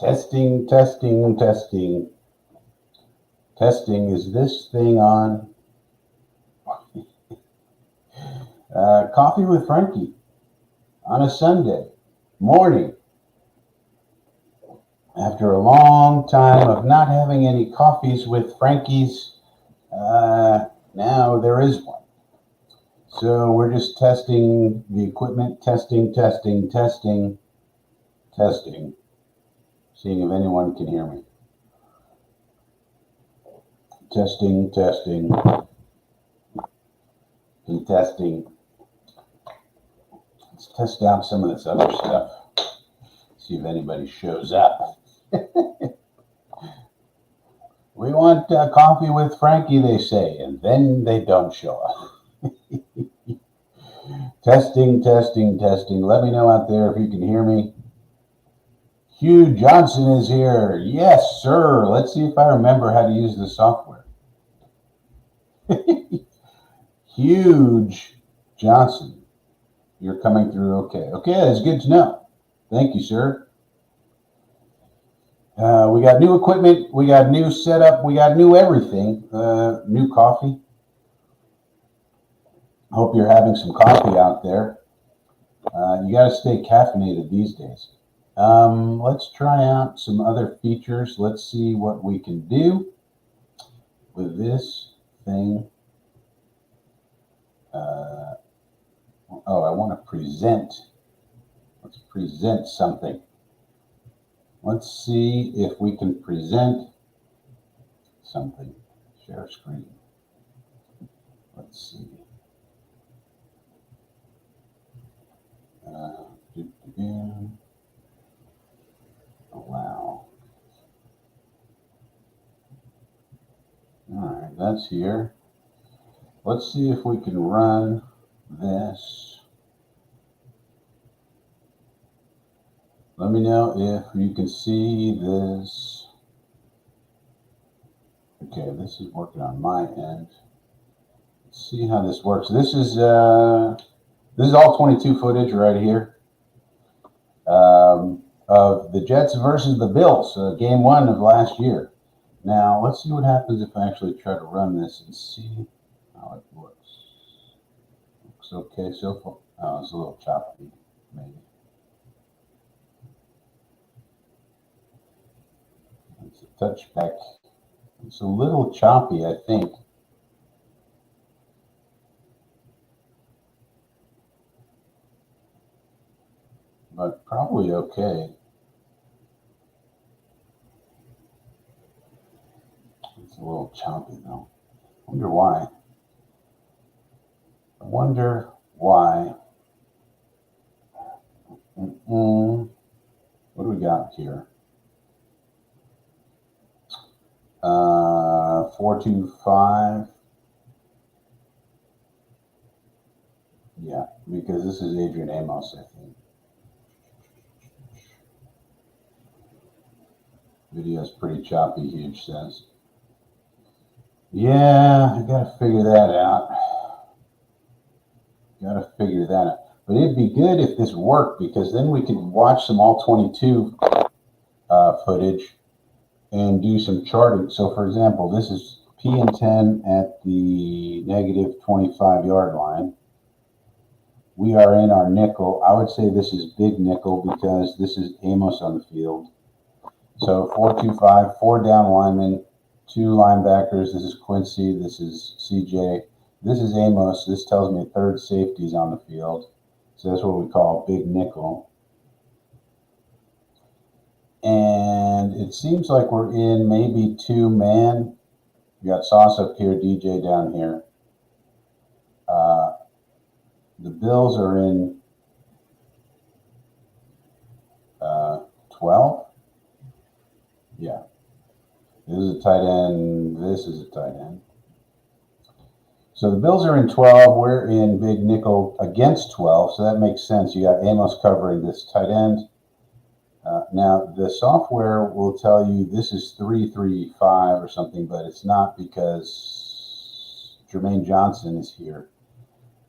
Testing, testing, testing. Testing, is this thing on? Coffee with Frankie on a Sunday morning. After a long time of not having any coffees with Frankie's, now there is one. So we're just testing the equipment, testing, testing, testing, testing, seeing if anyone can hear me. Testing, testing, and testing. Let's test out some of this other stuff. See if anybody shows up. We want coffee with Frankie, they say, and then they don't show up. Testing, testing, testing. Let me know out there if you can hear me. Hugh Johnson is here. Yes, sir. Let's see if I remember how to use the software. Huge Johnson. You're coming through okay. Okay, that's good to know. Thank you, sir. We got new equipment. We got new setup. We got new everything. New coffee. Hope you're having some coffee out there. You got to stay caffeinated these days. Let's try out some other features. Let's see what we can do with this thing. I want to present. Let's present something. Let's see if we can present something. Share screen. Let's see. Allow. All right, that's here. Let's see if we can run this. Let me know if you can see this. Okay, this is working on my end. Let's see how this works. This is all 22 footage right here of the Jets versus the Bills, game 1 of last year. Now let's see what happens if I actually try to run this and see how it looks. Looks okay so far. Oh, it's a little choppy, maybe. It's a touchback. It's a little choppy, I think. But probably okay. It's a little choppy though. I wonder why. I wonder why. What do we got here? 425. Yeah, because this is Adrian Amos, I think. Video's pretty choppy, Huge says. Yeah, I gotta figure that out. But it'd be good if this worked, because then we could watch some all 22 footage and do some charting. So for example, this is P and 10 at the negative 25-yard line. We are in our nickel. I would say this is big nickel because this is Amos on the field. So 4-2-5, 4 down linemen, 2 linebackers. This is Quincy. This is CJ. This is Amos. This tells me 3rd safety's on the field. So that's what we call big nickel. And it seems like we're in maybe 2-man. We got Sauce up here, DJ down here. The Bills are in 12. Yeah. This is a tight end. This is a tight end. So the Bills are in 12. We're in big nickel against 12. So that makes sense. You got Amos covering this tight end. Now, the software will tell you this is 3-3-5 or something, but it's not, because Jermaine Johnson is here.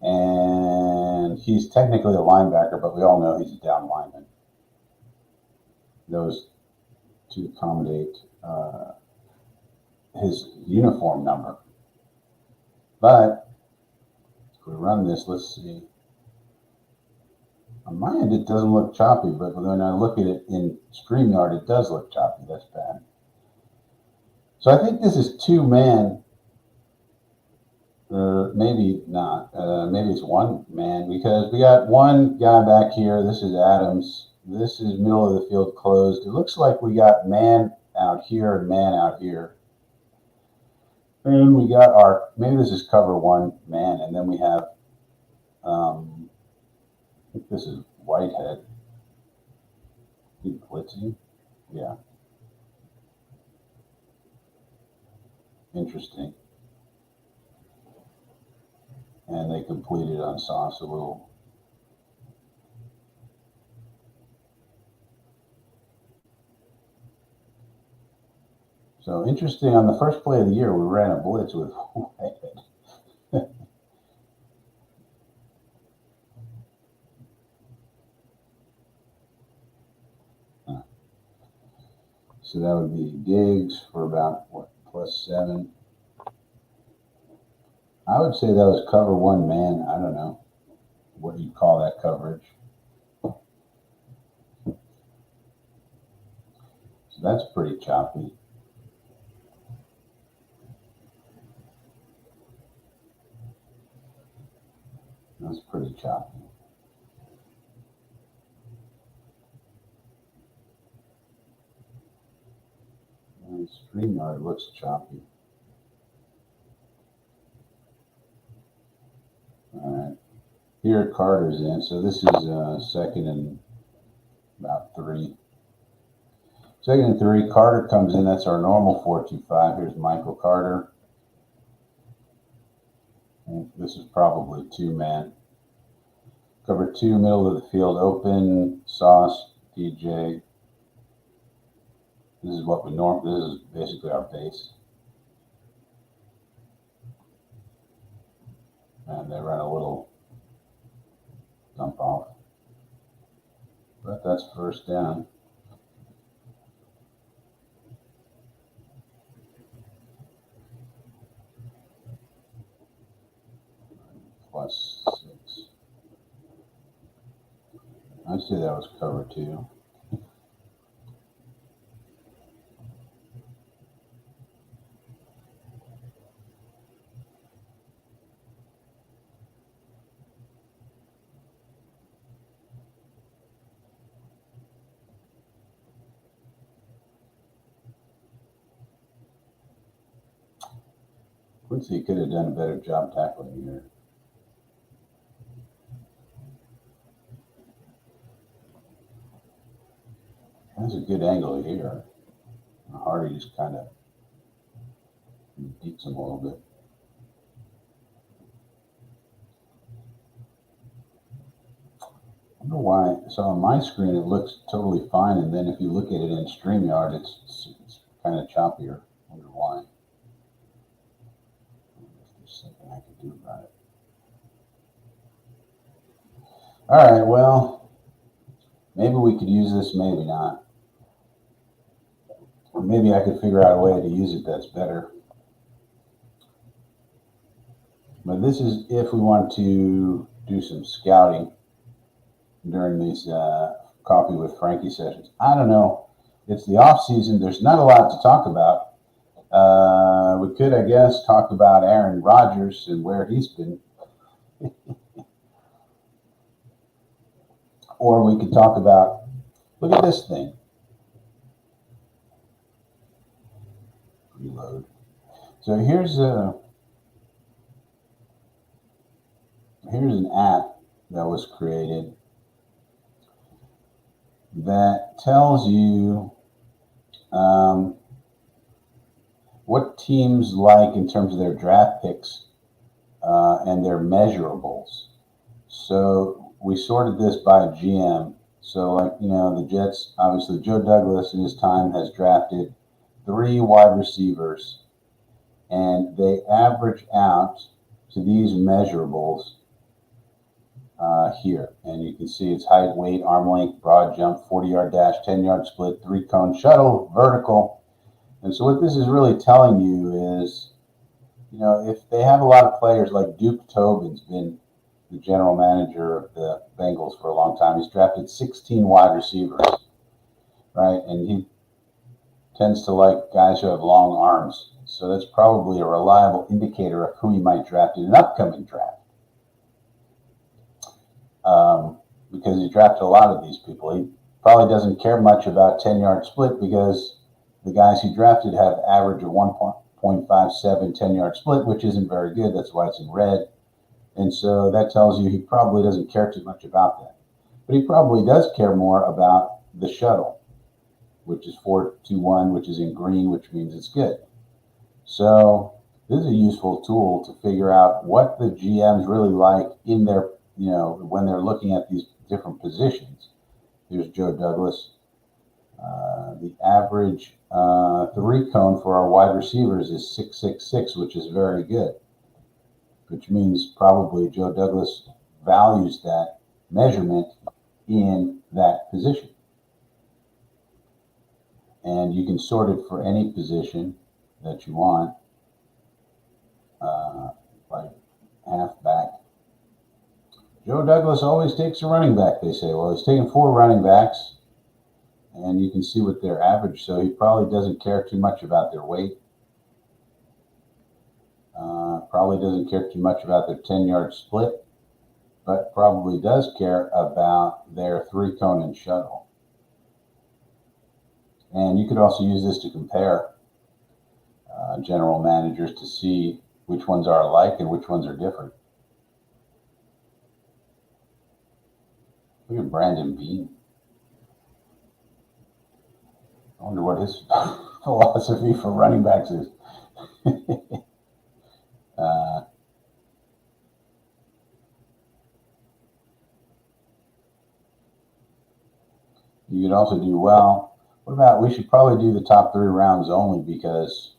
And he's technically a linebacker, but we all know he's a down lineman. Those to accommodate his uniform number. But if we run this, let's see. On my end, it doesn't look choppy, but when I look at it in StreamYard, it does look choppy. That's bad. So I think this is two-man, or maybe not. Maybe it's one man, because we got one guy back here. This is Adams. This is middle of the field closed. It looks like we got man out here and man out here. And we got our, maybe this is cover one man, and then we have, I think this is Whitehead. He blitzing? Yeah. Interesting. And they completed on Sauce a little. So interesting, on the first play of the year, we ran a blitz with Whitehead. So that would be Diggs for about, what, +7. I would say that was cover one man. I don't know what you'd call that coverage. So that's pretty choppy. That's pretty choppy. And StreamYard looks choppy. All right. Here Carter's in. So this is second and about 3. Second and 3. Carter comes in. That's our normal 4-2-5. Here's Michael Carter. And this is probably two-man. Cover 2, middle of the field open. Sauce, DJ. This is what we normally, this is basically our base. And they run a little dump off. But that's first down. +6. I'd say that was cover 2. Quincy could have done a better job tackling here. That's a good angle here. Hardy just kind of beats him a little bit. I don't know why. So on my screen, it looks totally fine, and then if you look at it in StreamYard, it's kind of choppier. I wonder why. There's something I can do about it. All right, well, maybe we could use this, maybe not. Or maybe I could figure out a way to use it that's better. But this is if we want to do some scouting during these coffee with Frankie sessions. I don't know. It's the off season. There's not a lot to talk about. We could, I guess, talk about Aaron Rodgers and where he's been. Or we could talk about, look at this thing. Reload. So here's an app that was created that tells you what teams like in terms of their draft picks and their measurables. So we sorted this by GM. So, like, you know, the Jets, obviously Joe Douglas in his time has drafted 3 wide receivers, and they average out to these measurables here. And you can see its height, weight, arm length, broad jump, 40-yard dash, 10-yard split, 3-cone shuttle, vertical. And so what this is really telling you is, if they have a lot of players like Duke Tobin's been the general manager of the Bengals for a long time. He's drafted 16 wide receivers, right? And he tends to like guys who have long arms. So that's probably a reliable indicator of who he might draft in an upcoming draft. Because he drafted a lot of these people. He probably doesn't care much about 10-yard split because the guys he drafted have average of 1.57 10-yard split, which isn't very good. That's why it's in red. And so that tells you he probably doesn't care too much about that. But he probably does care more about the shuttle, which is 4-2-1, which is in green, which means it's good. So this is a useful tool to figure out what the GMs really like in their, when they're looking at these different positions. Here's Joe Douglas. The average 3-cone for our wide receivers is 6.66, which is very good, which means probably Joe Douglas values that measurement in that position. And you can sort it for any position that you want, like halfback. Joe Douglas always takes a running back, they say. Well, he's taken 4 running backs, and you can see what their average, so he probably doesn't care too much about their weight. Probably doesn't care too much about their 10-yard split, but probably does care about their 3-cone and shuttle. And you could also use this to compare general managers to see which ones are alike and which ones are different. Look at Brandon Bean. I wonder what his philosophy for running backs is. You could also do, well, what about, we should probably do the top 3 rounds only because,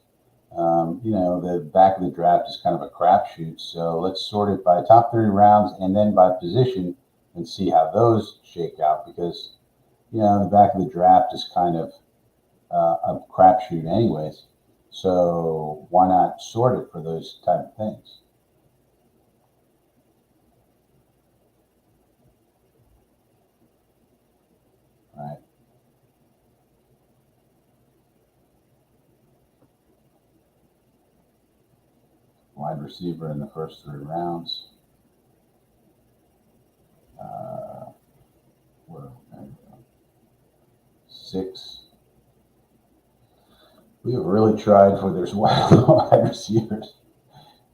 the back of the draft is kind of a crapshoot. So let's sort it by top 3 rounds and then by position and see how those shake out because, the back of the draft is kind of a crapshoot anyways. So why not sort it for those type of things? Right. Wide receiver in the first 3 rounds. Where, 6. We have really tried for there's wide receivers.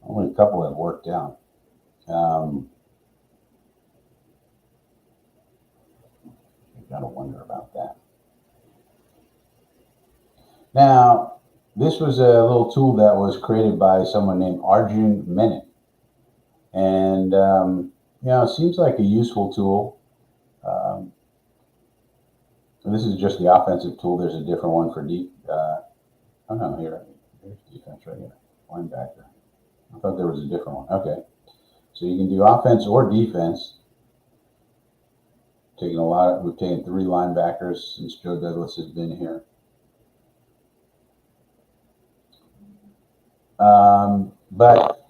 Only a couple have worked out. You gotta wonder about that. Now, this was a little tool that was created by someone named Arjun Menon. And, it seems like a useful tool. This is just the offensive tool. There's a different one for here's defense right here, linebacker. I thought there was a different one. Okay. So you can do offense or defense. We've taken 3 linebackers since Joe Douglas has been here. But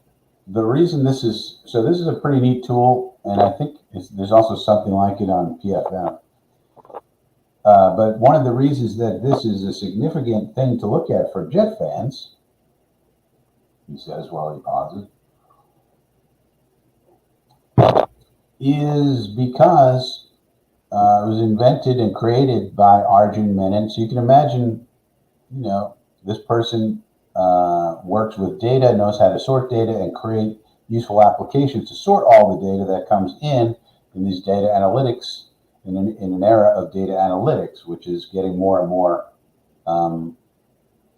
the reason this is a pretty neat tool, and I think there's also something like it on PFF. But one of the reasons that this is a significant thing to look at for Jet fans, he says while he pauses, is because it was invented and created by Arjun Menon. So you can imagine, this person works with data, knows how to sort data and create useful applications to sort all the data that comes in these data analytics in an era of data analytics, which is getting more and more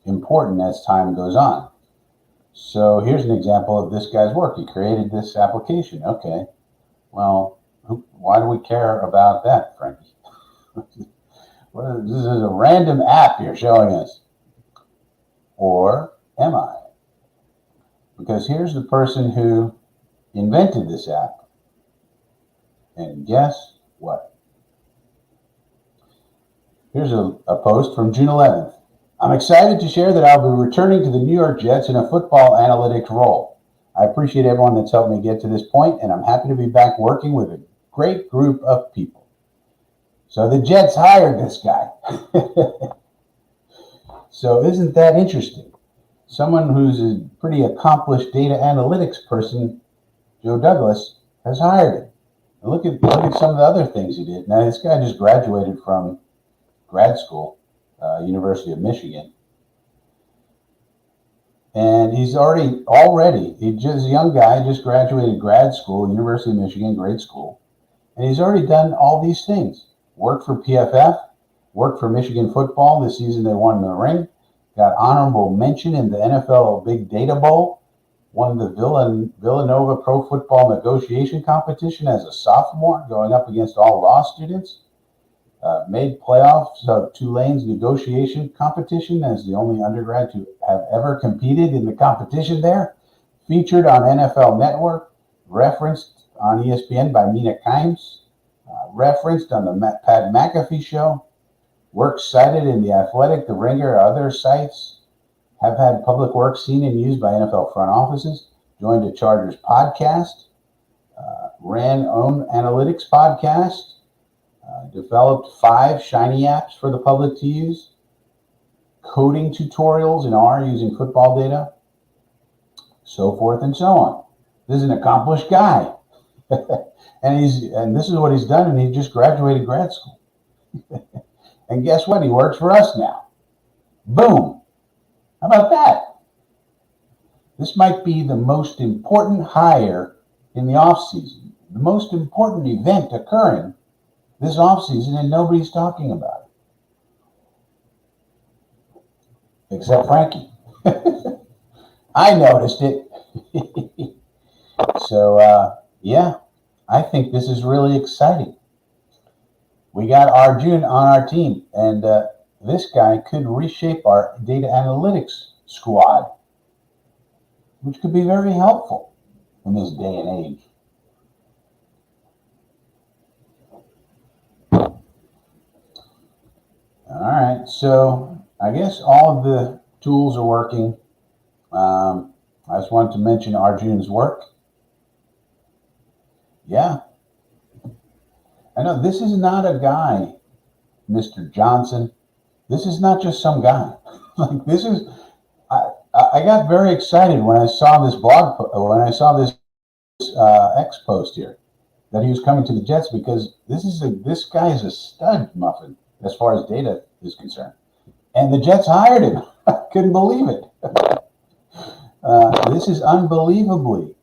important as time goes on. So here's an example of this guy's work. He created this application. Okay, well, why do we care about that, Frankie? This is a random app you're showing us. Or am I? Because here's the person who invented this app. And guess what? Here's a post from June 11th. I'm excited to share that I'll be returning to the New York Jets in a football analytics role. I appreciate everyone that's helped me get to this point, and I'm happy to be back working with a great group of people. So the Jets hired this guy. So isn't that interesting? Someone who's a pretty accomplished data analytics person, Joe Douglas, has hired him. And look at some of the other things he did. Now this guy just graduated from grad school, University of Michigan, and he's already a young guy, just graduated grad school, University of Michigan, great school, and he's already done all these things. Worked for PFF, worked for Michigan football. This season they won the ring. Got honorable mention in the NFL Big Data Bowl. Won the Villanova Pro Football Negotiation Competition as a sophomore, going up against all law students. Made playoffs of Tulane's negotiation competition as the only undergrad to have ever competed in the competition there. Featured on NFL Network. Referenced on ESPN by Mina Kimes. Referenced on the Pat McAfee Show. Works cited in The Athletic, The Ringer, other sites. Have had public work seen and used by NFL front offices. Joined a Chargers podcast. Ran own analytics podcast. Developed 5 Shiny apps for the public to use. Coding tutorials in R using football data. So forth and so on. This is an accomplished guy. and this is what he's done, and he just graduated grad school. And guess what? He works for us now. Boom. How about that? This might be the most important hire in the offseason, the most important event occurring this offseason, and nobody's talking about it. Except Frankie. I noticed it. So, yeah, I think this is really exciting. We got Arjun on our team, and this guy could reshape our data analytics squad, which could be very helpful in this day and age. All right, so I guess all of the tools are working. I just wanted to mention Arjun's work. Yeah. I know this is not a guy, Mr. Johnson. This is not just some guy. Like this is, I got very excited when I saw this when I saw this X post here that he was coming to the Jets, because this guy is a stud muffin as far as data is concerned, and the Jets hired him. I couldn't believe it. This is unbelievably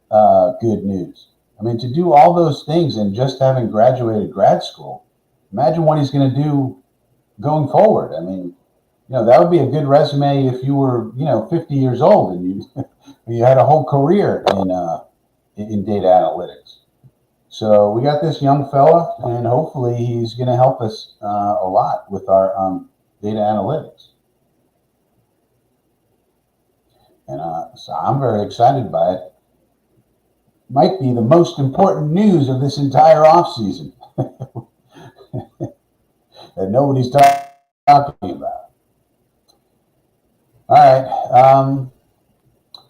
good news. I mean, to do all those things and just having graduated grad school, imagine what he's going to do going forward. I mean, that would be a good resume if you were, 50 years old and you had a whole career in data analytics. So we got this young fella, and hopefully he's going to help us a lot with our data analytics. And so I'm very excited by it. Might be the most important news of this entire offseason that nobody's talking about. All right.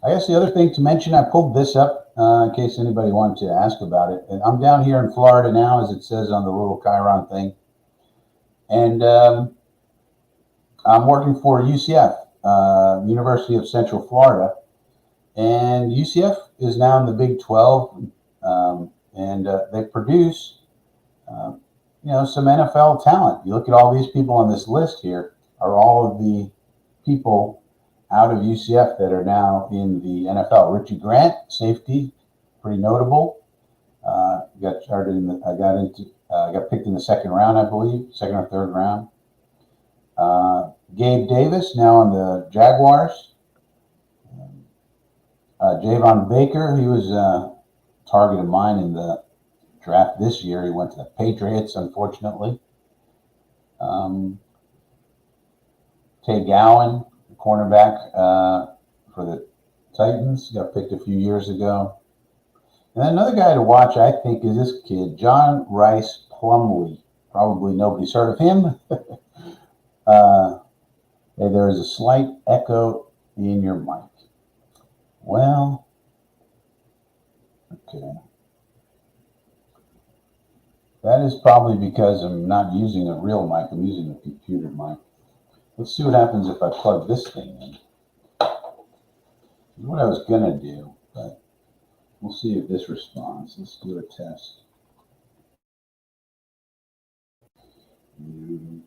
I guess the other thing to mention, I pulled this up in case anybody wanted to ask about it. And I'm down here in Florida now, as it says on the little Chiron thing. And I'm working for UCF, University of Central Florida. And UCF is now in the Big 12, and they produce, some NFL talent. You look at all these people on this list here are all of the people out of UCF that are now in the NFL. Richie Grant, safety, pretty notable. Got picked in the second round, I believe, second or third round. Gabe Davis, now on the Jaguars. Javon Baker, he was a target of mine in the draft this year. He went to the Patriots, unfortunately. Tay Gowan, the cornerback for the Titans, got picked a few years ago. And then another guy to watch, I think, is this kid, John Rice Plumlee. Probably nobody's heard of him. There is a slight echo in your mic. Well, okay. That is probably because I'm not using a real mic. I'm using a computer mic. Let's see what happens if I plug this thing in. This is what I was going to do, but we'll see if this responds. Let's do a test.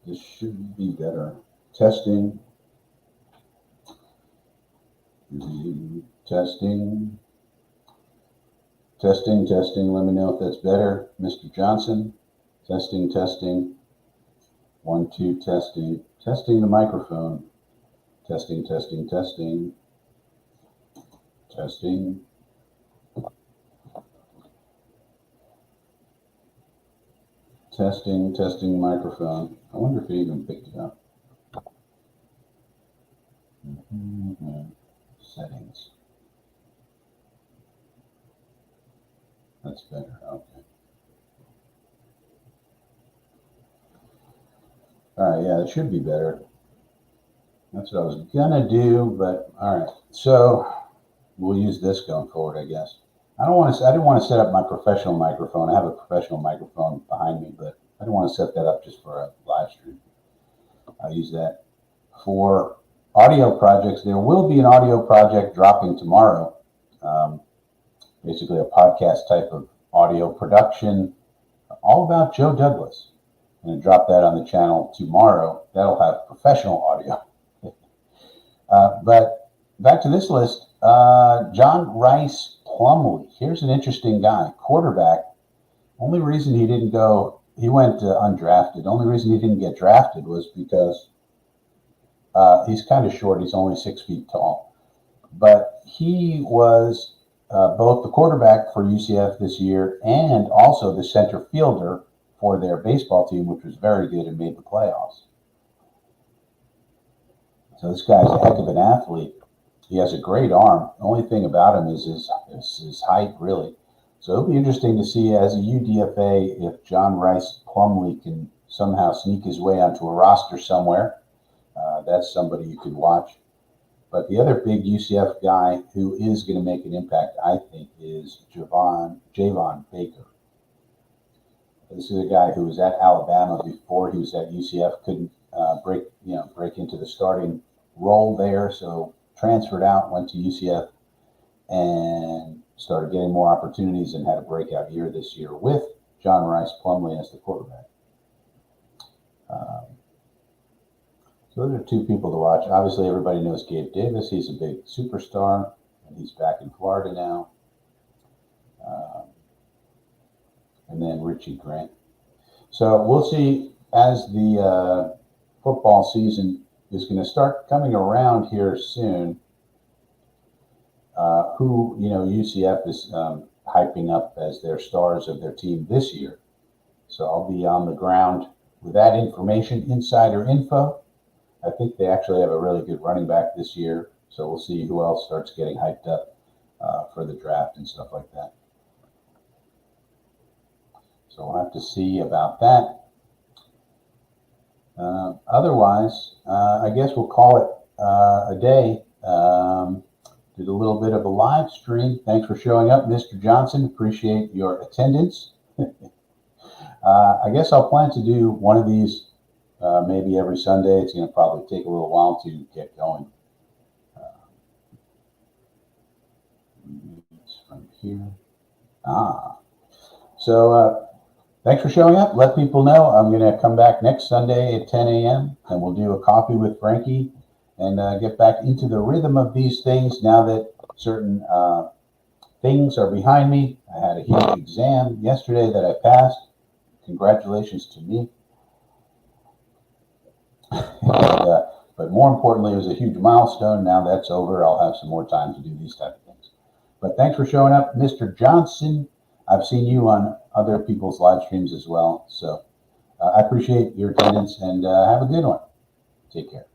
This should be better. Testing. Testing. Testing, testing. Let me know if that's better. Mr. Johnson. Testing, testing. 1, 2, testing. Testing the microphone. Testing, testing, testing. Testing. Testing, testing microphone. I wonder if it even picked it up. Settings. That's better. Okay. All right. Yeah, it should be better. That's what I was gonna do, but all right. So we'll use this going forward, I guess. I didn't want to set up my professional microphone. I have a professional microphone behind me, but I didn't want to set that up just for a live stream. I'll use that for audio projects. There will be an audio project dropping tomorrow. Basically a podcast type of audio production, all about Joe Douglas. I'm going to drop that on the channel tomorrow. That'll have professional audio. But back to this list, John Rice Plumlee. Here's an interesting guy, quarterback. Only reason he didn't go, he went undrafted. Only reason he didn't get drafted was because he's kind of short. He's only 6 feet tall. But he was both the quarterback for UCF this year and also the center fielder for their baseball team, which was very good and made the playoffs. So this guy's a heck of an athlete. He has a great arm. The only thing about him is his height, really. So it'll be interesting to see as a UDFA if John Rice Plumlee can somehow sneak his way onto a roster somewhere. That's somebody you could watch. But the other big UCF guy who is going to make an impact, I think, is Javon Baker. This is a guy who was at Alabama before he was at UCF. Couldn't break into the starting role there, so transferred out, went to UCF, and started getting more opportunities and had a breakout year this year with John Rice Plumlee as the quarterback. So those are two people to watch. Obviously, everybody knows Gabe Davis. He's a big superstar, and he's back in Florida now. And then Richie Grant. So we'll see as the football season is going to start coming around here soon. Who UCF is hyping up as their stars of their team this year. So I'll be on the ground with that information, insider info. I think they actually have a really good running back this year. So we'll see who else starts getting hyped up for the draft and stuff like that. So we'll have to see about that. Otherwise, I guess we'll call it a day. Did a little bit of a live stream. Thanks for showing up, Mr. Johnson. Appreciate your attendance. I guess I'll plan to do one of these maybe every Sunday. It's going to probably take a little while to get going. From here. So thanks for showing up. Let people know I'm going to come back next Sunday at 10 a.m. and we'll do a coffee with Frankie and get back into the rhythm of these things now that certain things are behind me. I had a huge exam yesterday that I passed. Congratulations to me. But more importantly, it was a huge milestone. Now that's over. I'll have some more time to do these type of things. But thanks for showing up, Mr. Johnson. I've seen you on other people's live streams as well. So I appreciate your attendance and have a good one. Take care.